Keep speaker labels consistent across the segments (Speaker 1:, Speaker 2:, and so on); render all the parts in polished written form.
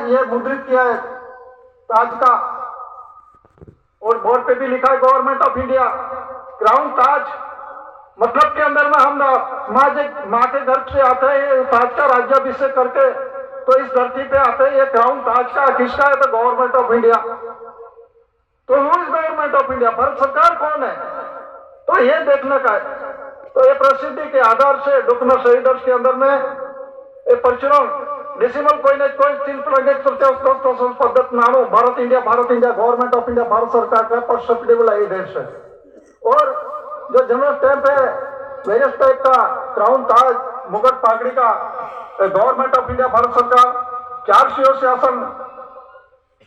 Speaker 1: ये मुद्रित किया है ताज का, और बोर्ड पे भी लिखा है गवर्नमेंट ऑफ इंडिया। क्राउन ताज मतलब के अंदर में हम माँ के घर से आते हैं, ये ताज का राज्याभिषेक करके तो इस धरती पे आते हैं। ये क्राउन ताज का किसका है? तो गवर्नमेंट ऑफ इंडिया। तो who is government of India? Bharat सरकार कौन है? तो ये देखने का है। तो ये प्रसिद्धि के आधार से डॉक्यूमेंट रीडर्स के अंदर में ये परचुरण डेसिमल कोइनेज कोइन तीन प्लगेज पद्धत नानो Bharat India government of India Bharat सरकार का परसेप्टेबल एविडेंस है। और जो जनरल स्टैंप है वेरियस टाइप का, क्राउन ताज, मुगट पागड़ी का, गवर्नमेंट ऑफ इंडिया भारत सरकार, 4 सीओ शासन,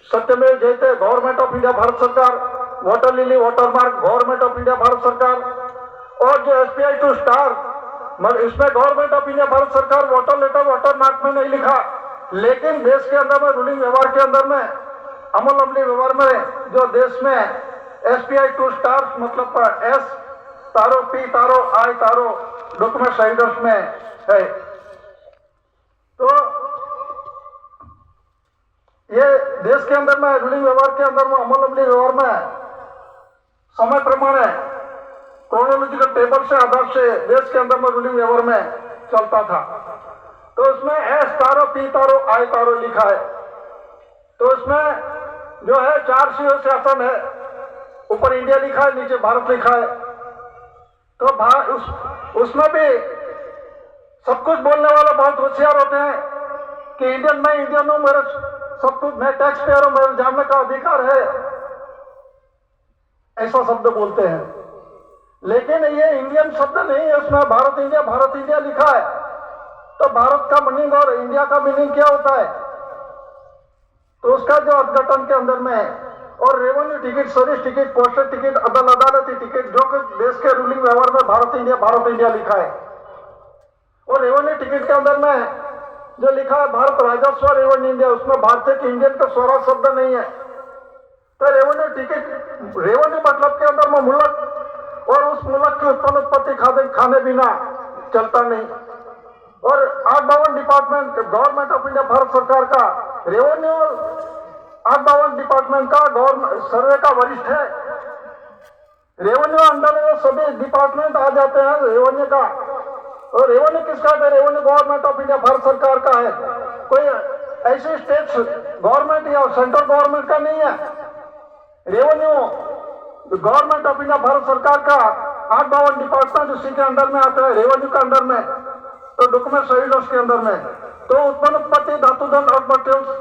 Speaker 1: सत्यमेव जयते गवर्नमेंट ऑफ इंडिया भारत सरकार, water lily watermark government of India Bharat सरकार, और जो एसपीआई टू स्टार इसमें गवर्नमेंट ऑफ इंडिया भारत सरकार वाटर लेटर वाटर मार्क में नहीं लिखा, लेकिन देश के अंदर में रूलिंग व्यवहार के अंदर में अमल अमली व्यवहार में जो देश में एसपीआई टू स्टार मतलब एस तारो पी तारो आई तारो डॉक्यूमेंट राइडर्स में है। तो ये देश के अंदर में रूलिंग व्यवहार के अंदर में अमल अमली व्यवहार में समय प्रमाण क्रोनोलॉजिकल टेबल से आधार से देश के अंदर में रूलिंग व्यवहार में चलता था। तो इसमें एस तारो पी तारो आई तारो लिखा है। तो इसमें जो है 4 सीओ शासन है, ऊपर इंडिया लिखा है, नीचे भारत लिखा है। तो उसमें भी सब कुछ बोलने वाले बहुत होशियार होते हैं कि इंडियन मैं इंडियन हूं, मेरे सब कुछ, मैं टैक्स पेयर हूं, मेरे जानने का अधिकार है, ऐसा शब्द बोलते हैं। लेकिन ये इंडियन शब्द नहीं है, उसमें भारत इंडिया लिखा है। तो भारत का मीनिंग और इंडिया का मीनिंग क्या होता है? तो उसका जो अर्थघटन के अंदर में और revenue ticket, service ticket, postal ticket, अदालती टिकट, जो कि देश के रूलिंग व्यवहार में भारत इंडिया लिखा है। और रेवेन्यू टिकट के अंदर में जो लिखा है भारत राजस्व रेवेन्यू इंडिया, उसमें भारतीय के इंडियन का स्वराज शब्द नहीं है। तो रेवेन्यू टिकट, रेवेन्यू मतलब के अंदर में मुल्क और उस मुल्क की उत्पत्ति खाने बिना चलता नहीं। और 852 department government of India Bharat सरकार का रेवेन्यू 852 डिपार्टमेंट का गवर्नमेंट सर्वे का वरिष्ठ है। रेवेन्यू अंडर में सभी डिपार्टमेंट आ जाते हैं रेवेन्यू का। और रेवेन्यू किसका है? Revenue government of India Bharat सरकार का है, कोई ऐसे स्टेट गवर्नमेंट या सेंट्रल गवर्नमेंट का नहीं है। Revenue government of India Bharat सरकार का 852 डिपार्टमेंट उसी के अंदर में आता है, रेवेन्यू के अंदर में, तो डॉक्यूमेंट सही के अंदर में। तो उत्पन्न उत्पत्ति धातु दंड और मटेरियल्स